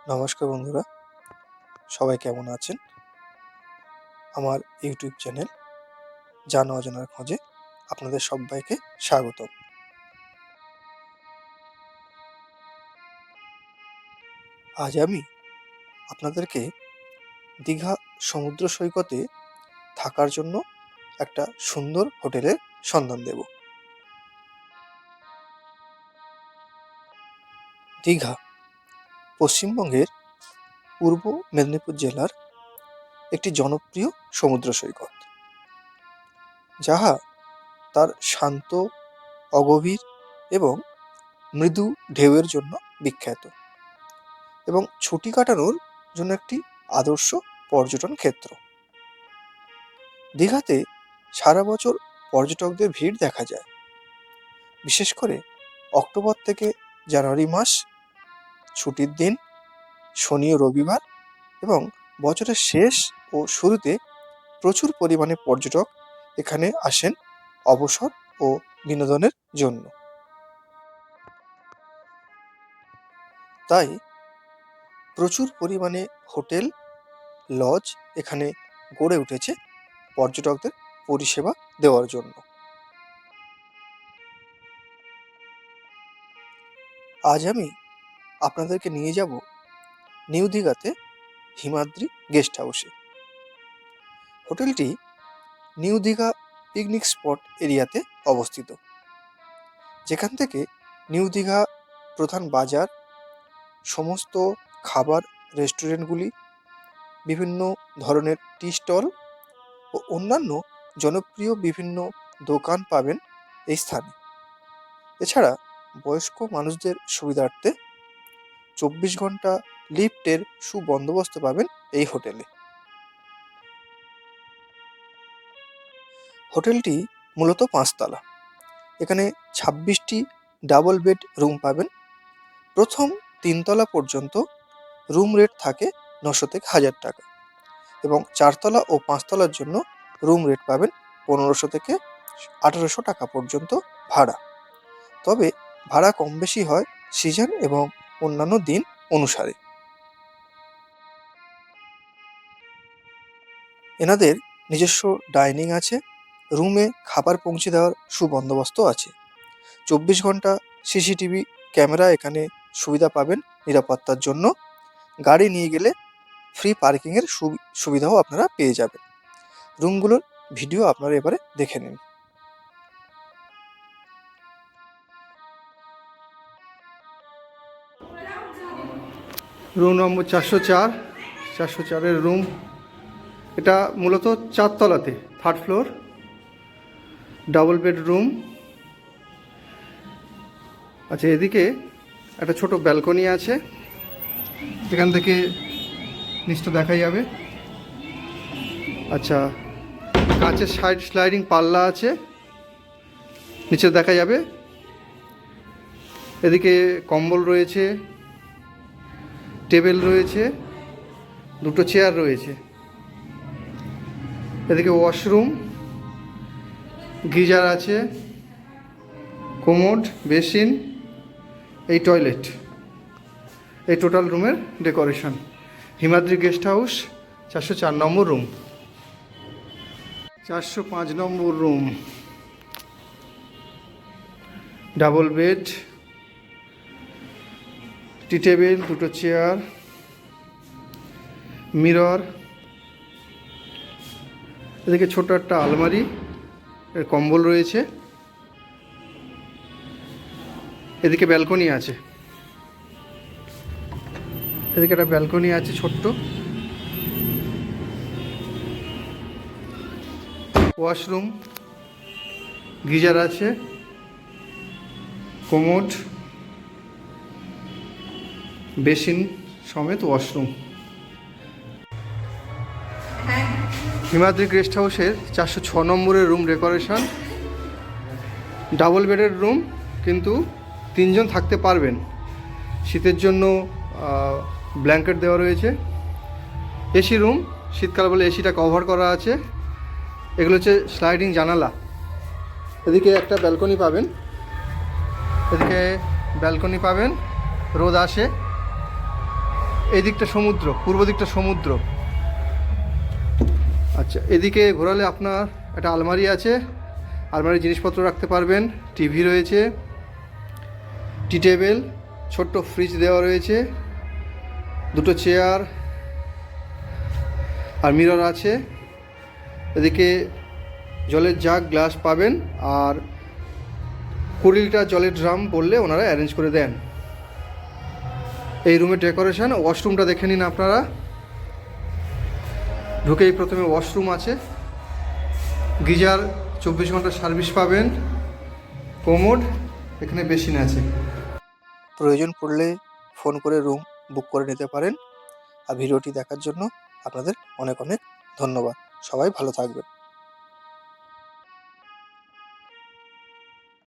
নমস্কার বন্ধুরা, সবাই কেমন আছেন? আমার ইউটিউব চ্যানেল জানা অজানার খোঁজে আপনাদের সবাইকে স্বাগতম। আজ আমি আপনাদেরকে দীঘা সমুদ্র সৈকতে থাকার জন্য একটা সুন্দর হোটেলের সন্ধান দেব। দীঘা পশ্চিমবঙ্গের পূর্ব মেদিনীপুর জেলার একটি জনপ্রিয় সমুদ্র সৈকত, যাহা তার শান্ত, অগভীর এবং মৃদু ঢেউয়ের জন্য বিখ্যাত এবং ছুটি কাটানোর জন্য একটি আদর্শ পর্যটন ক্ষেত্র। দীঘাতে সারা বছর পর্যটকদের ভিড় দেখা যায়, বিশেষ করে অক্টোবর থেকে জানুয়ারি মাস, ছুটির দিন, শনি ও রবিবার এবং বছরের শেষ ও শুরুতে প্রচুর পরিমাণে পর্যটক এখানে আসেন অবসর ও বিনোদনের জন্য। তাই প্রচুর পরিমাণে হোটেল, লজ এখানে গড়ে উঠেছে পর্যটকদের পরিষেবা দেওয়ার জন্য। আজ আমি আপনাদেরকে নিয়ে যাব নিউ দীঘাতে হিমাদ্রি গেস্ট হাউসে। হোটেলটি নিউ দীঘা পিকনিক স্পট এরিয়াতে অবস্থিত, যেখান থেকে নিউ দীঘা প্রধান বাজার, সমস্ত খাবার রেস্টুরেন্টগুলি, বিভিন্ন ধরনের টি স্টল ও অন্যান্য জনপ্রিয় বিভিন্ন দোকান পাবেন এই স্থানে। এছাড়া বয়স্ক মানুষদের সুবিধার্থে 24 ঘন্টা লিফটের সুবন্দোবস্ত পাবেন এই হোটেলে। হোটেলটি মূলত 5 তলা। এখানে 26টি ডাবল বেড রুম পাবেন। প্রথম 3 তলা পর্যন্ত রুম রেট থাকে 900 থেকে 1000 টাকা এবং 4 তলা ও 5 তলার জন্য রুম রেট পাবেন 1500 থেকে 1800 টাকা পর্যন্ত ভাড়া। তবে ভাড়া কম বেশি হয় সিজন এবং অন্যান্য দিন অনুসারে। এনাদের নিজস্ব ডাইনিং আছে, রুমে খাবার পৌঁছে দেওয়ার সুবন্দোবস্ত আছে। 24 ঘন্টা সিসিটিভি ক্যামেরা এখানে সুবিধা পাবেন নিরাপত্তার জন্য। গাড়ি নিয়ে গেলে ফ্রি পার্কিংয়ের সুবিধাও আপনারা পেয়ে যাবেন। রুমগুলোর ভিডিও আপনারা এবারে দেখে নিন। Room number 404 room. এটা মূলত 4 তলাতে, 3rd ফ্লোর, ডাবল বেডরুম। আচ্ছা, এদিকে একটা ছোট ব্যালকনি আছে, এখান থেকে নিচটা দেখা যাবে। আচ্ছা, কাঁচের স্লাইডিং পাল্লা আছে, নিচে দেখা যাবে। এদিকে কম্বল রয়েছে, টেবিল রয়েছে, 2টো চেয়ার রয়েছে। এদিকে ওয়াশরুম, গিজার আছে, কোমোড, বেসিন, এই টয়লেট। এই টোটাল রুমের ডেকোরেশন। হিমাদ্রি গেস্ট হাউস 404 নম্বর রুম। 405 নম্বর রুম, ডাবল বেড, টি টেবিল, 2টো চেয়ার, মিরর। এদিকে ছোট একটা আলমারি, এর কম্বল রয়েছে। এদিকে ব্যালকনি আছে, এদিকে একটা ব্যালকনি আছে ছোট্ট। ওয়াশরুম, গিজার আছে, কোমোড, বেসিন সমেত ওয়াশরুম। হিমাদ্রি গেস্ট হাউসের 406 নম্বরের রুম ডেকোরেশন। ডাবল বেডের রুম, কিন্তু 3 জন থাকতে পারবেন। শীতের জন্য ব্ল্যাঙ্কেট দেওয়া রয়েছে। এসি রুম, শীতকাল বলে এসিটা কভার করা আছে। এগুলো হচ্ছে স্লাইডিং জানালা। এদিকে একটা ব্যালকনি পাবেন, রোদ আসে। এই দিকটা সমুদ্র, পূর্ব দিকটা সমুদ্র। আচ্ছা, এদিকে ঘোরালে আপনার একটা আলমারি আছে, আলমারির জিনিসপত্র রাখতে পারবেন, টিভি রয়েছে, টি টেবিল, ছোট্ট ফ্রিজ দেওয়া রয়েছে, দুটো চেয়ার আর মিরর আছে। এদিকে জলের জাগ, গ্লাস পাবেন, আর 20 লিটার জলের ড্রাম বললে ওনারা অ্যারেঞ্জ করে দেন। এই রুমের ডেকোরেশন। ওয়াশরুমটা দেখে নিন আপনারা। ঢুকেই প্রথমে ওয়াশরুম আছে, গিজার, 24 ঘন্টা সার্ভিস পাবেন, কোমোড, এখানে বেসিন আছে। প্রয়োজন পড়লে ফোন করে রুম বুক করে নিতে পারেন। আর ভিডিওটি দেখার জন্য আপনাদের অনেক অনেক ধন্যবাদ। সবাই ভালো থাকবেন।